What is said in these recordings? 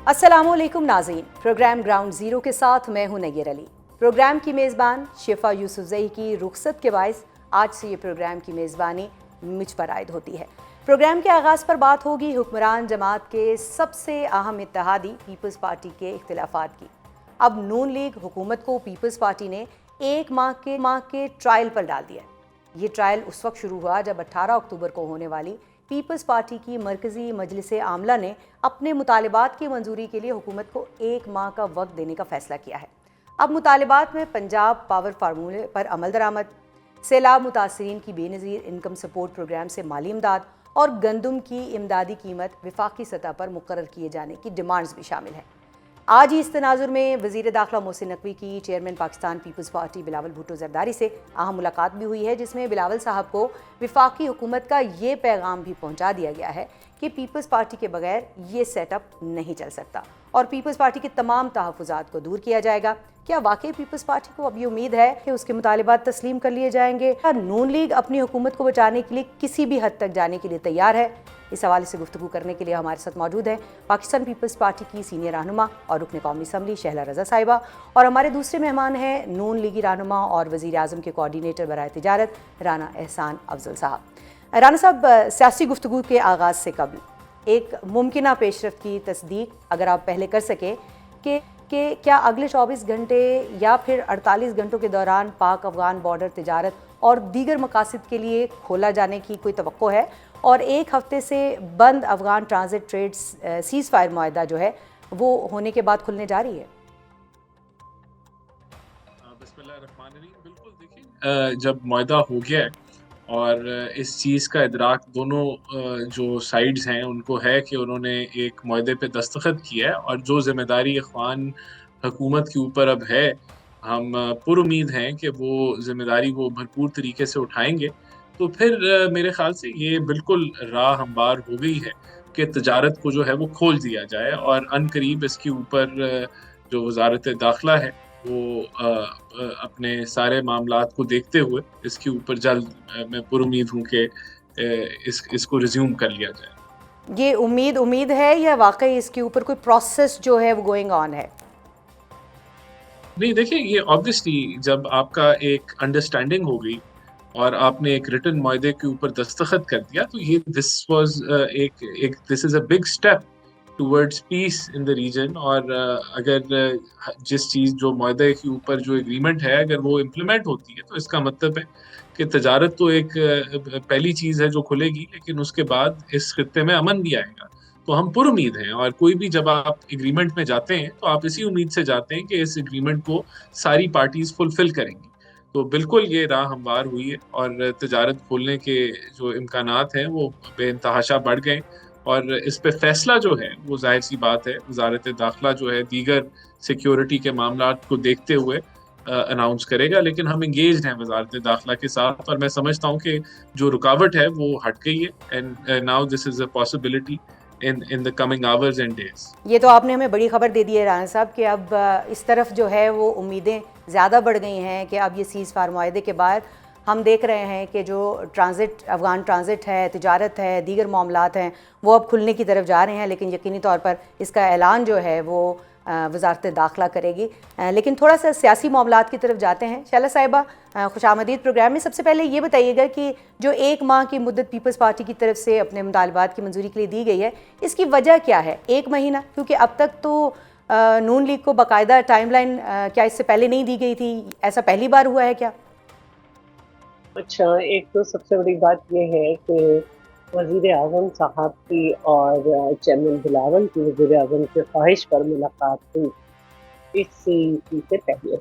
अस्सलामुअलैकुम नाज़रीन, programme ground zero के साथ मैं हूं नैयर अली। प्रोग्राम की मेज़बान शिफा यूसुफ़ज़ई की रुखसत के बायस आज से ये प्रोग्राम की मेज़बानी मुझ पर आयद होती है। प्रोग्राम के आगाज़ पर बात होगी हुक्मरान जमात के सबसे अहम इत्तेहादी पीपल्स पार्टी के इख्तिलाफ़ात की। अब नून लीग हुकूमत को पीपल्स पार्टी ने एक माह के ट्रायल पर डाल दिया है। ये ट्रायल उस वक्त शुरू हुआ जब 18 अक्टूबर को होने वाली पीपल्स पार्टी की मरकज़ी मजलिस आमला ने अपने मुतालिबात की मंजूरी के लिए हुकूमत को एक माह का वक्त देने का फैसला किया है। अब मुतालिबात में पंजाब पावर फार्मूले पर अमल दरामद, सैलाब मुतासरीन की बेनज़ीर इनकम सपोर्ट प्रोग्राम से माली इमदाद और गंदम की इमदादी कीमत वफाकी सतह पर मुकर्रर किए जाने की डिमांड्स भी शामिल हैं। आज ही इस तनाजुर में वज़ीर दाखिला मोहसिन नकवी की chairman Pakistan Peoples Party Bilawal Bhutto Zardari से अहम मुलाकात भी हुई है, जिसमें बिलावल साहब को वफाकी हुकूमत का ये पैगाम भी पहुंचा दिया गया है कि पीपल्स पार्टी के बगैर ये सेटअप नहीं चल सकता और पीपल्स पार्टी के तमाम तहफ़्फ़ुज़ात को दूर किया जाएगा। क्या वाकई पीपल्स पार्टी को अब ये उम्मीद है कि उसके मुतालिबात तस्लीम कर लिए जाएंगे? क्या नून लीग अपनी हुकूमत को बचाने के लिए किसी भी हद तक जाने के लिए तैयार है? इस हवाले से गुफ्तगू करने के लिए हमारे साथ मौजूद हैं पाकिस्तान पीपल्स पार्टी की सीनियर रहनुमा और रुकन कौमी असम्बली शहला रज़ा साहिबा, और हमारे दूसरे मेहमान हैं नून लीगी रहनुमा और वज़ीर आज़म के कोऑर्डिनेटर बराए तिजारत राना एहसान अफजल साहब। राना साहब, सियासी गुफ्तगू के आगाज़ से कबल एक मुमकिना पेशरफ्त की तस्दीक अगर आप पहले कर सकें कि क्या अगले 24 घंटे या फिर 48 घंटों के दौरान पाक अफ़गान बॉर्डर तिजारत और दीगर मकासद के लिए खोला जाने की कोई तवक्को है, और एक हफ्ते से बंद Afghan transit trade ceasefire मुआहदा जो है वो होने के बाद खुलने जा रही है? बिस्मिल्लाहिर्रहमानिर्रहीम। बिल्कुल, देखिए, जब मुआहदा हो गया है और इस चीज़ का इदराक दोनों जो साइड्स हैं उनको है कि उन्होंने एक मुआहदे पे दस्तखत किया है और जो ज़िम्मेदारी अफ़गान हुकूमत के ऊपर अब है, हम पुरुम्मीद हैं कि वो ज़िम्मेदारी वो भरपूर तरीके से उठाएंगे। तो फिर मेरे ख़्याल से ये बिल्कुल राह हमवार हो गई है कि तजारत को जो है वो खोल दिया जाए और अनकरीब इसके ऊपर जो वज़ारत दाखिला है वो अपने सारे मामलात को देखते हुए इसके ऊपर जल्द मैं पुरुम्मीद हूँ कि इसको रिज्यूम कर लिया जाए। ये उम्मीद है या वाकई इसके ऊपर कोई प्रोसेस जो है वो गोइंग ऑन है? नहीं, देखिए, ये ऑब्वियसली जब आपका एक अंडरस्टैंडिंग हो गई और आपने एक रिटन मुआहदे के ऊपर दस्तखत कर दिया, तो ये this is a big step towards peace in the region. और अगर जिस चीज़ जो मुआहदे के ऊपर जो एग्रीमेंट है अगर वो इम्प्लीमेंट होती है तो इसका मतलब है कि तजारत तो एक पहली चीज़ है जो खुलेगी, लेकिन उसके बाद इस खित्ते में अमन भी आएगा। तो हम पुरुम्मीद हैं, और कोई भी जब आप एग्रीमेंट में जाते हैं तो आप इसी उम्मीद से जाते हैं कि इस एग्रीमेंट को सारी पार्टीज फुलफिल करेंगी। तो बिल्कुल ये राह हमवार हुई है और तजारत खोलने के जो इम्कानात हैं वो बेइंतहाशा बढ़ गए। और इस पे फैसला जो है वो जाहिर सी बात है वजारत दाखिला जो है दीगर सिक्योरिटी के मामलात को देखते हुए अनाउंस करेगा, लेकिन हम इंगेज्ड हैं वजारत दाखिला के साथ और मैं समझता हूँ कि जो रुकावट है वो हट गई है and now this is a possibility in the coming hours and days। ये तो आपने हमें बड़ी खबर दे दी है राना साहब कि अब इस तरफ जो है वो उम्मीदें ज़्यादा बढ़ गई हैं कि अब ये सीज़ फायर मुआहदे के बाद हम देख रहे हैं कि जो अफ़गान ट्रांजिट है, तिजारत है, दीगर मामलात हैं वो अब खुलने की तरफ जा रहे हैं, लेकिन यकीनी तौर पर इसका ऐलान जो है वो वज़ारत दाखिला करेगी। लेकिन थोड़ा सा सियासी मामलात की तरफ जाते हैं। शैला साहिबा, खुशामदीद प्रोग्राम में। सबसे पहले ये बताइएगा कि जो एक माह की मुद्दत पीपल्स पार्टी की तरफ से अपने मुतालबात की मंजूरी के लिए दी गई है, इसकी वजह क्या है? एक महीना, क्योंकि अब तक तो नून लीग को बाकायदा टाइमलाइन क्या इससे पहले नहीं दी गई थी? ऐसा पहली बार हुआ है क्या? अच्छा, एक तो सबसे बड़ी बात ये है कि वज़ीर आज़म साहब की और चेयरमैन बिलावल की वज़ीर आज़म की ख्वाहिश पर मुलाकात हुई इस चीज़ से पहले,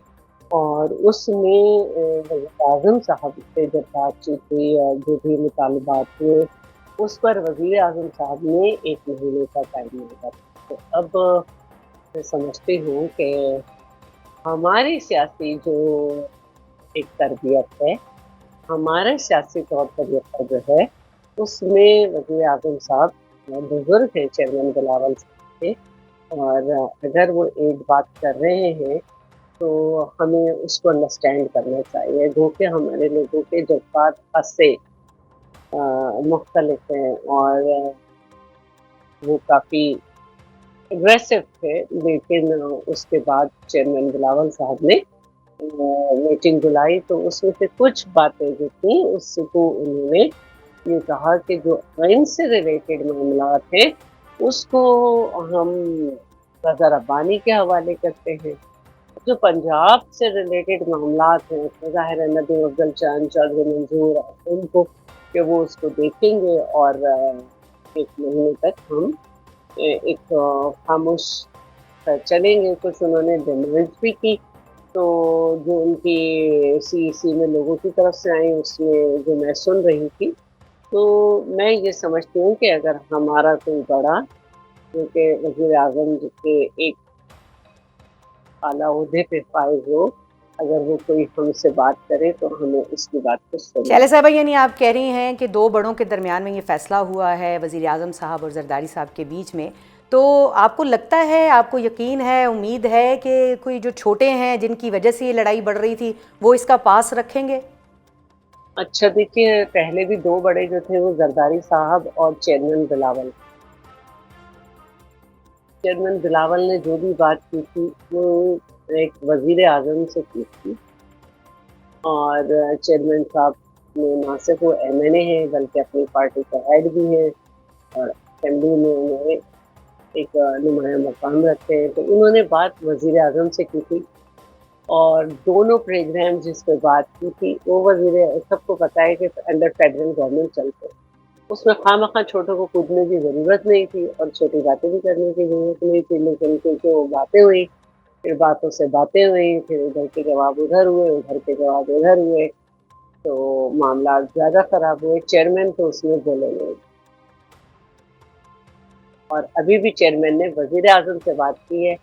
और उसमें वज़ीर आज़म साहब से जब बातचीत हुई और जो भी मुतालबात हुए उस पर वज़ीर आज़म साहब ने 1 महीने का टाइम मांगा। तो अब मैं समझती हूँ कि हमारी सियासी जो एक तरबियत है, हमारे सियासी तौर तरीक़ा जो है उसमें वज़ीर आज़म साहब बुज़ुर्ग हैं चेयरमैन बिलावल साहब के, और अगर वो एक बात कर रहे हैं तो हमें उसको अंडरस्टैंड करना चाहिए। जो कि हमारे लोगों के जज़्बात हद से मुख्तलिफ हैं और वो काफ़ी एग्रेसिव थे, लेकिन اس کے بعد چیئرمین بلاول صاحب نے میٹنگ بلائی تو اس میں سے کچھ باتیں جو تھیں اس کو انہوں نے یہ کہا کہ جو آئین سے ریلیٹڈ معاملات ہیں اس کو ہم نظر ربانی کے حوالے کرتے ہیں، جو پنجاب سے ریلیٹڈ معاملات ہیں ظاہر ہے ندیم افضل چاند چودھری منظور ان کو کہ وہ اس کو دیکھیں گے اور ایک مہینے تک ہم ایک خاموش چلیں گے. کچھ انہوں نے ڈیمانڈ بھی کی تو جو ان کی سی سی میں لوگوں کی طرف سے آئیں اس میں جو میں سن رہی تھی تو میں یہ سمجھتی ہوں کہ اگر ہمارا کوئی بڑا کیونکہ وزیر اعظم کے ایک اعلیٰ عہدے پہ فائز ہو اگر وہ کوئی ہم سے بات کرے تو ہمیں اس کی بات کو سننا. شیلہ صاحبہ، یعنی آپ کہہ رہی ہیں کہ دو بڑوں کے درمیان میں یہ فیصلہ ہوا ہے وزیر اعظم صاحب اور زرداری صاحب کے بیچ میں، تو آپ کو لگتا ہے، آپ کو یقین ہے، امید ہے کہ کوئی جو چھوٹے ہیں جن کی وجہ سے یہ لڑائی بڑھ رہی تھی وہ اس کا پاس رکھیں گے؟ اچھا دیکھیے، پہلے بھی دو بڑے جو تھے وہ زرداری صاحب اور چیئرمین بلاول. چیئرمین بلاول نے جو بھی بات کی تھی وہ ایک وزیر اعظم سے کی تھی اور چیئرمین صاحب نے نہ صرف وہ ایم این اے ہیں بلکہ اپنی پارٹی کا ہیڈ بھی ہیں اور اسمبلی میں انہوں نے ایک نمایاں مقام رکھتے ہیں، تو انہوں نے بات وزیر اعظم سے کی تھی اور دونوں پروگرام جس پہ بات کی تھی وہ سب کو پتہ ہے کہ انڈر فیڈرل گورنمنٹ چلتے ہیں، اس میں خواہ مخواہ چھوٹوں کو کودنے کی ضرورت نہیں تھی اور چھوٹی باتیں بھی کرنے کی ضرورت نہیں تھی، لیکن کیونکہ وہ باتیں ہوئی پھر باتوں سے باتیں ہوئی پھر ادھر کے جواب ادھر ہوئے ادھر کے جواب ادھر ہوئے تو معاملات زیادہ خراب ہوئے. چیئرمین تو اس میں بولے نہیں اور ابھی بھی چیئرمین نے وزیر اعظم سے بات کی ہے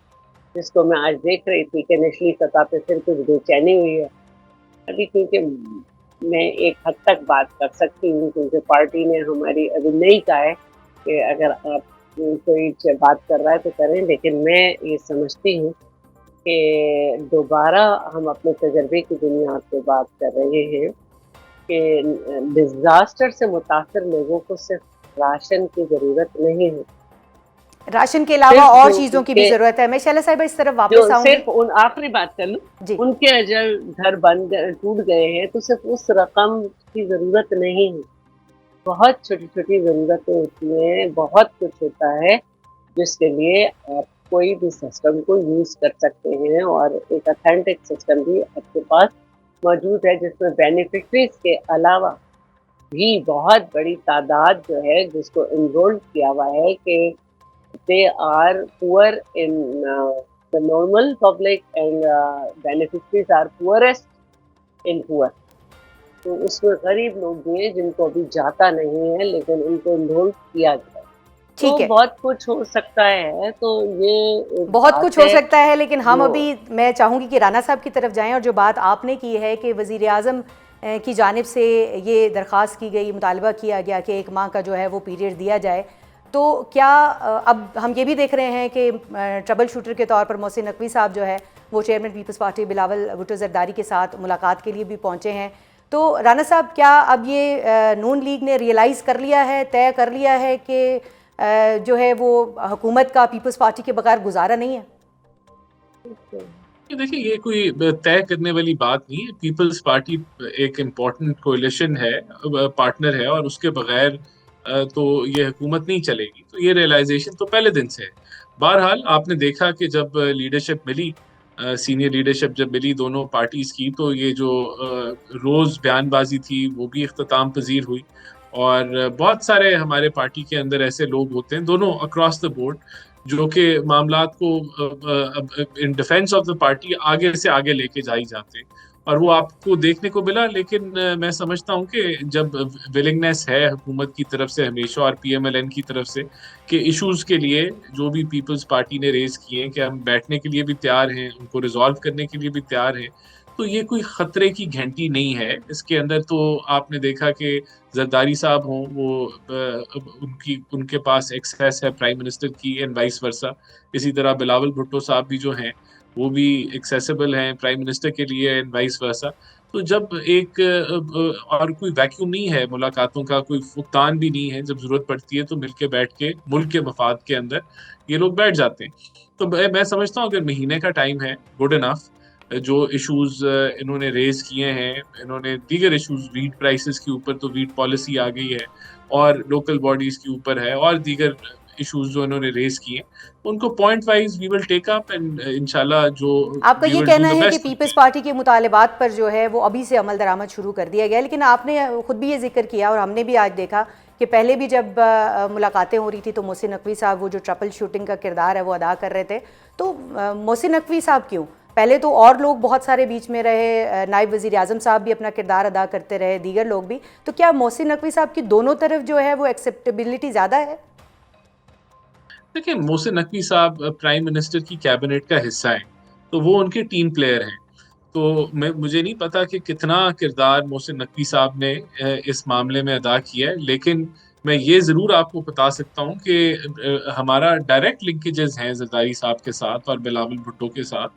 جس کو میں آج دیکھ رہی تھی کہ نچلی سطح پہ پھر کچھ بے چینی ہوئی ہے ابھی، کیونکہ میں ایک حد تک بات کر سکتی ہوں کیونکہ پارٹی نے ہماری ابھی نہیں کہا ہے کہ اگر آپ کوئی بات کر رہا ہے تو کریں، لیکن میں یہ سمجھتی ہوں کہ دوبارہ ہم اپنے تجربے کی بنیاد پہ بات کر رہے ہیں کہ ڈیزاسٹر سے متاثر لوگوں کو صرف راشن کی ضرورت نہیں ہے، راشن کے علاوہ صرف اور جو چیزوں کی ان بھی کے ضرورت ہے. میں شیلہ صاحبہ اس طرف جو واپس آؤں گی. صرف ان آخری بات کر لوں جی ان کے جب گھر بن ٹوٹ گئے ہیں تو صرف اس رقم کی ضرورت نہیں ہے، بہت چھوٹی چھوٹی ضرورتیں ہوتی ہیں، بہت کچھ ہوتا ہے جس کے لیے آپ کوئی بھی سسٹم کو یوز کر سکتے ہیں اور ایک اتھینٹک سسٹم بھی آپ کے پاس موجود ہے جس میں بینیفیشریز کے علاوہ بھی بہت بڑی تعداد جو ہے جس کو انرول کیا ہوا ہے کہ they are poor in the normal public and beneficiaries are poorest in poor. تو اس میں غریب لوگ بھی ہیں جن کو ابھی جاتا نہیں ہے لیکن ان کو انرول کیا گیا ہے، تو ٹھیک ہے، بہت کچھ ہو سکتا ہے. تو یہ ایک بہت بات کچھ ہو سکتا ہے، لیکن ہم جو ابھی میں چاہوں گی کہ رانا صاحب کی طرف جائیں اور جو بات آپ نے کی ہے کہ وزیر اعظم کی جانب سے یہ درخواست کی گئی، مطالبہ کیا گیا کہ 1 ماہ کا جو ہے وہ پیریڈ دیا جائے، تو کیا اب ہم یہ بھی دیکھ رہے ہیں کہ ٹربل شوٹر کے طور پر محسن نقوی صاحب جو ہے وہ chairman Peoples Party Bilawal Bhutto Zardari کے ساتھ ملاقات کے لیے بھی پہنچے ہیں، تو رانا صاحب کیا اب یہ نون لیگ نے ریئلائز کر لیا ہے، طے کر لیا ہے کہ جو ہے وہ حکومت کا پیپلز پارٹی کے بغیر گزارا نہیں ہے؟ دیکھیے یہ کوئی طے کرنے والی بات نہیں ہے. پیپلز پارٹی ایک امپورٹنٹ کولیشن ہے، پارٹنر ہے، اور اس کے بغیر تو یہ حکومت نہیں چلے گی. تو یہ ریئلائزیشن تو پہلے دن سے ہے. بہرحال آپ نے دیکھا کہ جب لیڈرشپ ملی، سینئر لیڈرشپ جب ملی دونوں پارٹیز کی، تو یہ جو روز بیان بازی تھی وہ بھی اختتام پذیر ہوئی. اور بہت سارے ہمارے پارٹی کے اندر ایسے لوگ ہوتے ہیں دونوں اکراس دا بورڈ جو کہ معاملات کو in defence of the party آگے سے آگے لے کے جائی جاتے ہیں، اور وہ آپ کو دیکھنے کو ملا. لیکن میں سمجھتا ہوں کہ جب ولنگنیس ہے حکومت کی طرف سے ہمیشہ اور پی ایم ایل این کی طرف سے کہ ایشوز کے لیے جو بھی پیپلز پارٹی نے ریز کیے ہیں کہ ہم بیٹھنے کے لیے بھی تیار ہیں، ان کو ریزالو کرنے کے لیے بھی تیار ہیں، تو یہ کوئی خطرے کی گھنٹی نہیں ہے اس کے اندر. تو آپ نے دیکھا کہ زرداری صاحب ہوں وہ ان کے پاس ایکسیس ہے پرائم منسٹر کی اینڈ وائس ورسا. اسی طرح بلاول بھٹو صاحب بھی جو ہیں وہ بھی ایکسیسیبل ہیں پرائم منسٹر کے لیے اینڈ وائس ورسا. تو جب ایک اور کوئی ویکیوم نہیں ہے ملاقاتوں کا، کوئی فقدان بھی نہیں ہے، جب ضرورت پڑتی ہے تو مل کے بیٹھ کے ملک کے مفاد کے اندر یہ لوگ بیٹھ جاتے ہیں. تو میں سمجھتا ہوں اگر مہینے کا ٹائم ہے گڈ انف. جو ایشوز انہوں نے ریز کیے ہیں، انہوں نے دیگر ایشوز ویٹ پرائسز کے اوپر تو ویٹ پالیسی آ گئی ہے، اور لوکل باڈیز کے اوپر ہے، اور دیگر ایشوز جو انہوں نے ریز کیے ہیں ان کو point wise we will take up, and انشاءاللہ جو آپ کا وی یہ ول ڈو کہنا دا ہے کہ بیسٹ. پیپلز پارٹی کے مطالبات پر جو ہے وہ ابھی سے عمل درآمد شروع کر دیا گیا ہے، لیکن آپ نے خود بھی یہ ذکر کیا اور ہم نے بھی آج دیکھا کہ پہلے بھی جب ملاقاتیں ہو رہی تھی تو محسن نقوی صاحب وہ جو ٹرپل شوٹنگ کا کردار ہے وہ ادا کر رہے تھے. تو محسن نقوی صاحب کیوں؟ پہلے تو اور لوگ بہت سارے بیچ میں رہے، نائب وزیر اعظم صاحب بھی اپنا کردار ادا کرتے رہے، دیگر لوگ بھی. تو کیا محسن نقوی صاحب کی دونوں طرف جو ہے وہ ایکسیپٹیبلٹی زیادہ ہے؟ دیکھیں، محسن نقوی صاحب پرائم منسٹر کی کیبنٹ کا حصہ ہیں، تو وہ ان کے ٹیم پلیئر ہیں. تو مجھے نہیں پتا کہ کتنا کردار محسن نقوی صاحب نے اس معاملے میں ادا کیا ہے، لیکن میں یہ ضرور آپ کو بتا سکتا ہوں کہ ہمارا ڈائریکٹ لنکیجز ہیں زرداری صاحب کے ساتھ اور بلاول بھٹو کے ساتھ،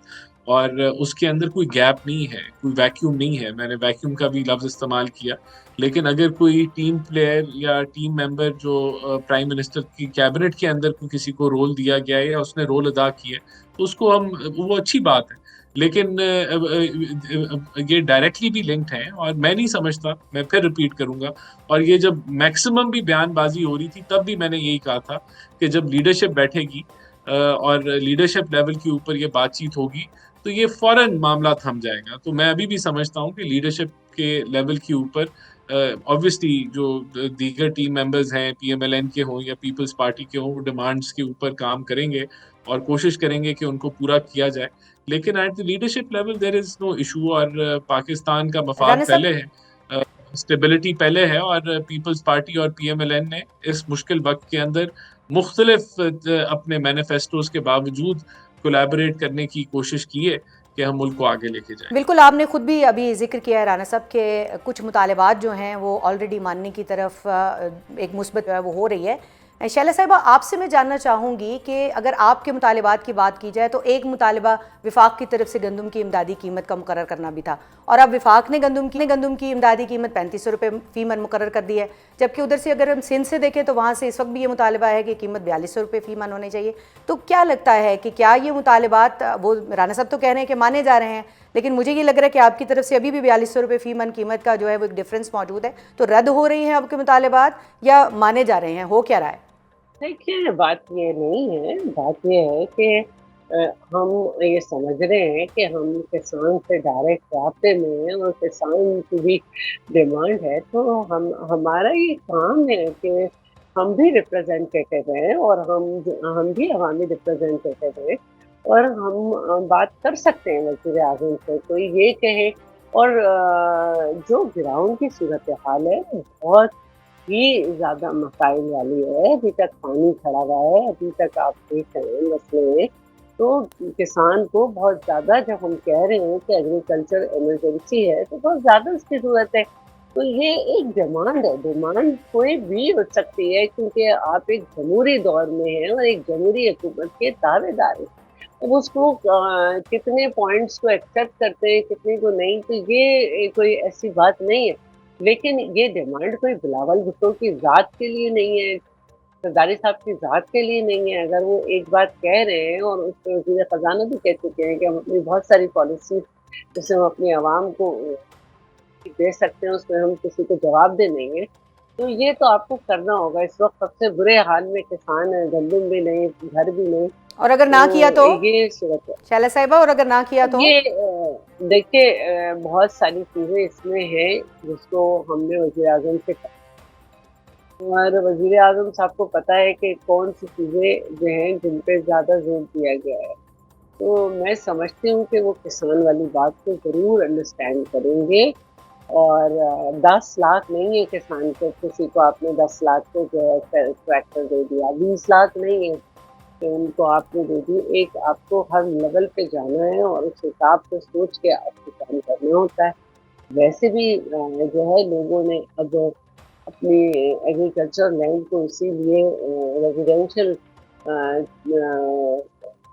اور اس کے اندر کوئی گیپ نہیں ہے، کوئی ویکیوم نہیں ہے. میں نے ویکیوم کا بھی لفظ استعمال کیا، لیکن اگر کوئی ٹیم پلیئر یا ٹیم ممبر جو پرائم منسٹر کی کیبنٹ کے اندر کسی کو رول دیا گیا ہے یا اس نے رول ادا کیا ہے تو اس کو وہ اچھی بات ہے. لیکن یہ ڈائریکٹلی بھی لنکڈ ہیں، اور میں نہیں سمجھتا، میں پھر ریپیٹ کروں گا، اور یہ جب میکسیمم بھی بیان بازی ہو رہی تھی تب بھی میں نے یہی کہا تھا کہ جب لیڈرشپ بیٹھے گی اور لیڈرشپ لیول کے اوپر یہ بات چیت ہوگی تو یہ فوراً معاملہ تھم جائے گا. تو میں ابھی بھی سمجھتا ہوں کہ لیڈرشپ کے لیول کے اوپر obviously جو دیگر ٹیم ممبرز ہیں، پی ایم ایل این کے ہوں یا پیپلز پارٹی کے ہوں، وہ ڈیمانڈز کے اوپر کام کریں گے اور کوشش کریں گے کہ ان کو پورا کیا جائے. لیکن at the leadership level there is no issue, اور پاکستان کا رانا مفاد صاحب، پہلے ہے، اسٹیبلٹی پہلے ہے، اور پیپلز پارٹی اور پی ایم ایل این نے اس مشکل وقت کے اندر مختلف اپنے مینیفیسٹوز کے باوجود کولیبریٹ کرنے کی کوشش کی ہے کہ ہم ملک کو آگے لے کے جائیں. بالکل آپ نے خود بھی ابھی ذکر کیا ہے رانا صاحب کہ کچھ مطالبات جو ہیں وہ آلریڈی ماننے کی طرف ایک مثبت وہ ہو رہی ہے. شیلا صاحبہ، آپ سے میں جاننا چاہوں گی کہ اگر آپ کے مطالبات کی بات کی جائے تو ایک مطالبہ وفاق کی طرف سے گندم کی امدادی قیمت کا مقرر کرنا بھی تھا، اور اب وفاق نے گندم کی امدادی قیمت 3500 روپے فی من مقرر کر دی ہے، جبکہ ادھر سے اگر ہم سندھ سے دیکھیں تو وہاں سے اس وقت بھی یہ مطالبہ ہے کہ قیمت 4200 روپے فی من ہونے چاہیے. تو کیا لگتا ہے کہ کیا یہ مطالبات، وہ رانا صاحب تو کہہ رہے ہیں کہ مانے جا رہے ہیں، لیکن مجھے یہ لگ رہا ہے کہ آپ کی طرف سے ابھی بھی 4200 روپے فی من قیمت کا جو ہے وہ ایک ڈفرینس موجود ہے، تو رد ہو رہی ہیں آپ کے مطالبات یا مانے جا رہے ہیں؟ ہو کیا رہا ہے؟ دیکھیے، بات یہ نہیں ہے، بات یہ ہے کہ ہم یہ سمجھ رہے ہیں کہ ہم کسان سے ڈائریکٹ رابطے میں ہیں اور کسان کی بھی ڈیمانڈ ہے، تو ہمارا یہ کام ہے کہ ہم بھی ریپرزینٹیٹیو ہیں اور ہم بھی عوامی ریپرزینٹیٹیو ہیں، اور ہم بات کر سکتے ہیں وزیر اعظم سے. کوئی یہ کہے، اور جو گراؤنڈ کی صورتحال ہے بہت ہی زیادہ مسائل والی ہے. ابھی تک پانی کھڑا ہوا ہے، ابھی تک آپ دیکھ رہے ہیں مسئلے میں. تو کسان کو بہت زیادہ، جب ہم کہہ رہے ہیں کہ ایگریکلچر ایمرجنسی ہے تو بہت زیادہ اس کی ضرورت ہے. تو یہ ایک ڈیمانڈ ہے، ڈیمانڈ کوئی بھی ہو سکتی ہے، کیونکہ آپ ایک جمہوری دور میں ہیں اور ایک جمہوری حکومت کے دعوے دار ہیں. اب اس کو کتنے پوائنٹس کو ایکسیپٹ کرتے ہیں، کتنے کو نہیں، تو یہ کوئی ایسی بات نہیں ہے. لیکن یہ ڈیمانڈ کوئی بلاول بھٹو کی ذات کے لیے نہیں ہے، زرداری صاحب کی ذات کے لیے نہیں ہے. اگر وہ ایک بات کہہ رہے ہیں، اور اس پہ وزیر خزانہ بھی کہہ چکے ہیں کہ ہم اپنی بہت ساری پالیسی جسے ہم اپنی عوام کو دے سکتے ہیں، اس میں ہم کسی کو جواب دے نہیں گے، تو یہ تو آپ کو کرنا ہوگا. اس وقت سب سے برے حال میں کسان ہیں، گندم بھی نہیں، گھر بھی نہیں. اور اگر نہ کیا تو یہ صورت ہے. شیلا صاحبہ، اور اگر نہ کیا تو یہ دیکھیے، بہت ساری چیزیں اس میں ہیں جس کو ہم نے وزیر اعظم سے کہا، اور وزیر اعظم صاحب کو پتا ہے کہ کون سی چیزیں جو ہیں جن پہ زیادہ زور دیا گیا ہے. تو میں سمجھتی ہوں کہ وہ کسان والی بات کو ضرور انڈرسٹینڈ کریں گے. اور 10 لاکھ نہیں ہے کسان کو، کسی کو آپ نے 10 لاکھ کو جو ہے ٹریکٹر دے دیا، 20 لاکھ نہیں ہے کہ ان کو آپ نے دے دی. ایک آپ کو ہر لیول پہ جانا ہے اور اس حساب سے سوچ کے آپ کو کام کرنا ہوتا ہے. ویسے بھی جو ہے لوگوں نے اب اپنی ایگریکلچر لینڈ کو اسی لیے ریزیڈینشل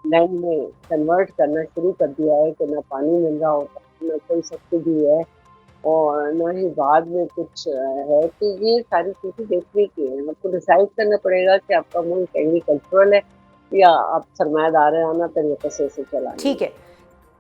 لینڈ میں کنورٹ کرنا شروع کر دیا ہے کہ نہ پانی مل رہا ہوتا، نہ کوئی سبسڈی ہے، اور نہ ہی بعد میں کچھ ہے. تو یہ ساری چیزیں دیکھنے کی ہیں. آپ کو ڈیسائڈ کرنا پڑے گا کہ آپ کا ملک ایگریکلچرل ہے یا آپ سرمایہ دارانہ طریقے سے اسے چلائیں گے.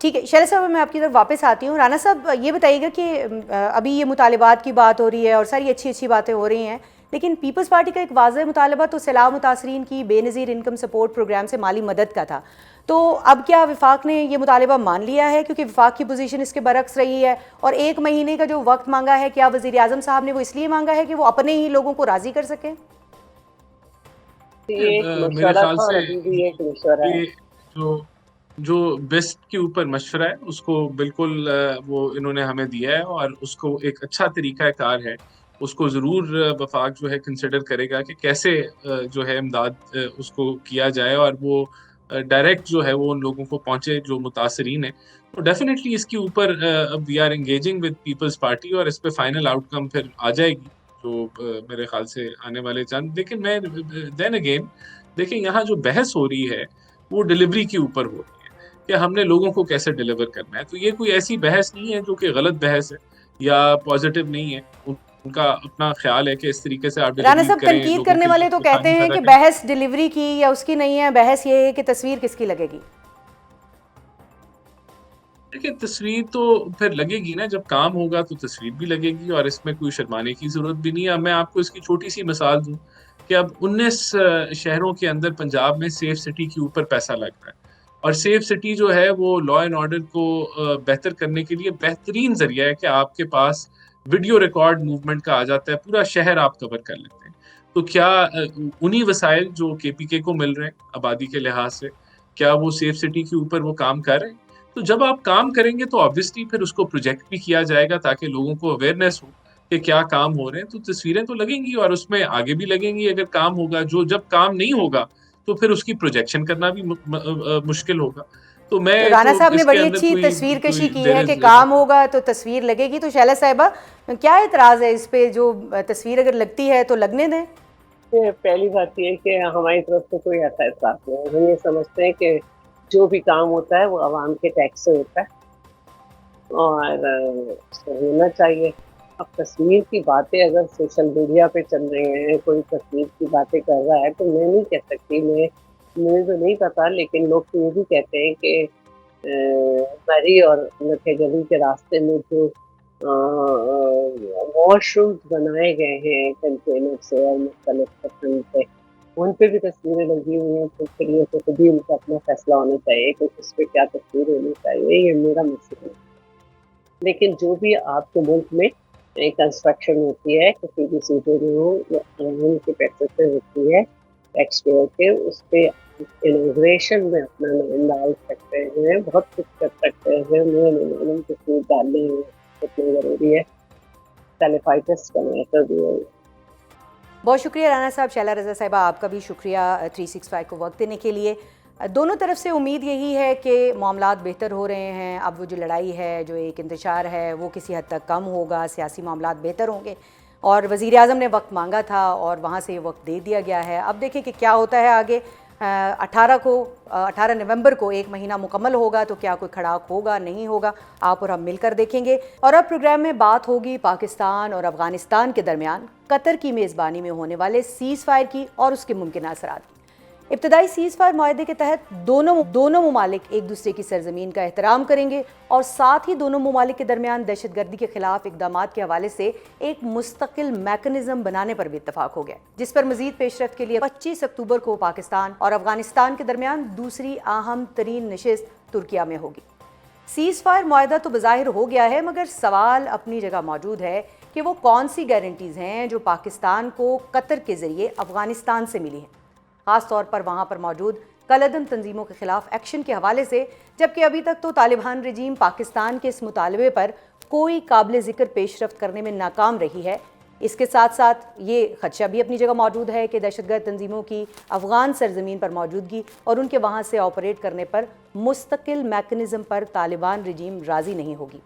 ٹھیک ہے شیلا صاحب، میں آپ کی طرف واپس آتی ہوں. رانا صاحب یہ بتائیے گا کہ ابھی یہ مطالبات کی بات ہو رہی ہے اور ساری اچھی باتیں ہو رہی ہیں، لیکن پیپلز پارٹی کا ایک واضح مطالبہ تو سیلاب متاثرین کی بے نظیر انکم سپورٹ پروگرام سے مالی مدد کا تھا. تو اب کیا وفاق نے یہ مطالبہ مان لیا ہے؟ کیونکہ وفاق کی پوزیشن اس کے برعکس رہی ہے، اور 1 مہینے کا جو وقت مانگا ہے، کیا وزیر اعظم صاحب نے وہ اس لیے مانگا ہے کہ وہ اپنے ہی لوگوں کو راضی کر سکیں؟ یہ ایک میرے مشورہ خیال تھا اور سے ابھی بھی ایک مشورہ ہے. یہ جو بیسٹ کے اوپر مشورہ ہے اس کو بالکل وہ انہوں نے ہمیں دیا ہے، اور اس کو ایک اچھا طریقہ کار ہے. اس کو ضرور وفاق جو ہے کنسیڈر کرے گا کہ کیسے جو ہے امداد اس کو کیا جائے، اور وہ ڈائریکٹ جو ہے وہ ان لوگوں کو پہنچے جو متاثرین ہیں. تو ڈیفینیٹلی اس کے اوپر we are engaging with Peoples Party, اور اس پہ فائنل آؤٹ کم پھر آ جائے گی جو میرے خیال سے آنے والے چند. لیکن میں دین اگین دیکھیں یہاں جو بحث ہو رہی ہے وہ ڈلیوری کے اوپر ہو رہی ہے کہ ہم نے لوگوں کو کیسے ڈلیور کرنا ہے. تو یہ کوئی ایسی بحث نہیں ہے جو کہ غلط بحث ہے یا پازیٹیو نہیں ہے. ان کا اپنا خیال ہے کہ اس طریقے سے آپ رانا ڈلیوری صاحب، کریں، تنقید لوگوں کرنے کے لیے والے تو کہتے آسانی ہیں پیدا کہ کریں. بحث ڈلیوری کی یا اس کی نہیں ہے، بحث یہ ہے کہ تصویر کس کی لگے گی. دیکھیں تصویر تو پھر لگے گی نا، جب کام ہوگا تو تصویر بھی لگے گی، اور اس میں کوئی شرمانے کی ضرورت بھی نہیں ہے. اب میں آپ کو اس کی چھوٹی سی مثال دوں کہ اب 19 شہروں کے اندر پنجاب میں سیف سٹی کے اوپر پیسہ لگ رہا ہے، اور سیف سٹی جو ہے وہ لا اینڈ آرڈر کو بہتر کرنے کے لیے بہترین ذریعہ ہے کہ آپ کے پاس ویڈیو ریکارڈ موومنٹ کا آ جاتا ہے، پورا شہر آپ کور کر لیتے ہیں. تو کیا انہی وسائل جو کے پی کے کو مل رہے ہیں آبادی کے لحاظ سے، کیا وہ سیف سٹی کے اوپر وہ کام کر رہے ہیں؟ تو جب آپ کام کریں گے تو آبویسلی پھر اس کو پروجیکٹ بھی کیا جائے گا تاکہ لوگوں کو اویئرنیس ہو کہ کیا کام ہو رہے ہیں. تو تصویریں تو لگیں گی اور اس میں آگے بھی لگیں گی اگر کام ہوگا. جب کام نہیں ہوگا تو پھر اس کی پروجیکشن کرنا بھی مشکل ہوگا. تو میں تو رانا تو صاحب نے اس کے بڑی اندر اچھی کوئی تصویر کشی کی دیر ہے کہ کام ہوگا تو تصویر لگے گی. تو شیلا صاحبہ کیا اعتراض ہے اس پہ؟ جو تصویر اگر لگتی ہے تو لگنے دیں. پہلی بات یہ ہے کہ ہماری طرف سے کوئی ایسا احساس نہیں ہے. ہم یہ سمجھتے ہیں کہ جو بھی کام ہوتا ہے وہ عوام کے ٹیکس سے ہوتا ہے اور اس کو ہونا چاہیے. اب تصویر کی باتیں اگر سوشل میڈیا پہ چل رہی ہیں، کوئی تصویر کی باتیں کر رہا ہے، تو میں نہیں کہہ سکتی، مجھے تو نہیں پتا، لیکن لوگ تو یہ بھی کہتے ہیں کہ مری اور لکھے گلی کے راستے میں جو واش رومز بنائے گئے ہیں کنٹینر سے اور مختلف قسم سے، ان پہ بھی تصویریں لگی ہوئی ہیں. تو پھر یہ تو خود ہی ان کا اپنا فیصلہ ہونا چاہیے کہ اس پہ کیا تصویر ہونی چاہیے. یہ میرا مسئلہ ہے. لیکن جو بھی آپ کے ملک میں کنسٹرکشن ہوتی ہے کسی بھی سیٹوں میں ہو یا قانون کے پیسے سے ہوتی ہے ٹیکس پیئر کے، اس پہ انوگریشن میں اپنا نام ڈال سکتے ہیں، بہت کچھ کر سکتے ہیں. مجھے نہیں معلوم تصویر ڈالنے کتنی ضروری ہے. سیلیفائٹس کا میٹر بھی ہے. بہت شکریہ رانا صاحب. شیلا رضا صاحبہ آپ کا بھی شکریہ 365 کو وقت دینے کے لیے. دونوں طرف سے امید یہی ہے کہ معاملات بہتر ہو رہے ہیں. اب وہ جو لڑائی ہے، جو ایک انتشار ہے، وہ کسی حد تک کم ہوگا، سیاسی معاملات بہتر ہوں گے. اور وزیر اعظم نے وقت مانگا تھا اور وہاں سے یہ وقت دے دیا گیا ہے. اب دیکھیں کہ کیا ہوتا ہے آگے. 18 نومبر کو 1 مہینہ مکمل ہوگا تو کیا کوئی کھڑاک ہوگا نہیں ہوگا، آپ اور ہم مل کر دیکھیں گے. اور اب پروگرام میں بات ہوگی پاکستان اور افغانستان کے درمیان قطر کی میزبانی میں ہونے والے سیز فائر کی اور اس کے ممکنہ اثرات کی. ابتدائی سیز فائر معاہدے کے تحت دونوں ممالک ایک دوسرے کی سرزمین کا احترام کریں گے اور ساتھ ہی دونوں ممالک کے درمیان دہشت گردی کے خلاف اقدامات کے حوالے سے ایک مستقل میکنزم بنانے پر بھی اتفاق ہو گیا، جس پر مزید پیش رفت کے لیے 25 اکتوبر کو پاکستان اور افغانستان کے درمیان دوسری اہم ترین نشست ترکیہ میں ہوگی. سیز فائر معاہدہ تو بظاہر ہو گیا ہے، مگر سوال اپنی جگہ موجود ہے کہ وہ کون سی گارنٹیز ہیں جو پاکستان کو قطر کے ذریعے افغانستان سے ملی ہیں، خاص طور پر وہاں پر موجود کالعدم تنظیموں کے خلاف ایکشن کے حوالے سے، جبکہ ابھی تک تو طالبان رجیم پاکستان کے اس مطالبے پر کوئی قابل ذکر پیش رفت کرنے میں ناکام رہی ہے. اس کے ساتھ ساتھ یہ خدشہ بھی اپنی جگہ موجود ہے کہ دہشت گرد تنظیموں کی افغان سرزمین پر موجودگی اور ان کے وہاں سے آپریٹ کرنے پر مستقل میکنزم پر طالبان رجیم راضی نہیں ہوگی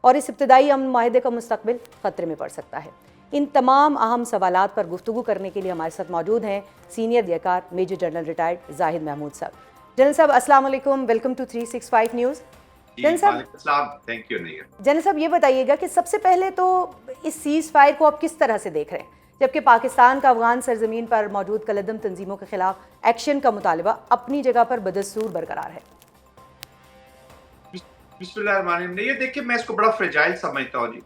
اور اس ابتدائی امن معاہدے کا مستقبل خطرے میں پڑ سکتا ہے. ان تمام اہم سوالات پر گفتگو کرنے کے لیے ہمارے ساتھ موجود ہیں سینئر دیکار میجر جنرل ریٹائرڈ زاہد محمود صاحب. جنرل صاحب السلام علیکم، ویلکم ٹو 365 نیوز. जनरल साहब, वालेकुम अस्सलाम, थैंक यू नहीं। जनरल साहब ये बताइएगा कि सबसे पहले तो इस सीज फायर को आप किस तरह से देख रहे हैं, जबकि पाकिस्तान का अफगान सरजमीन पर मौजूद कलदम तंजीमों के खिलाफ एक्शन का मुतालबा अपनी जगह पर बदस्तूर बरकरार है? बिस्मिल्लाहिर्रहमानिर्रहीम। ये देखिए, मैं इसको बड़ा फ्रेजाइल समझता हूँ जी।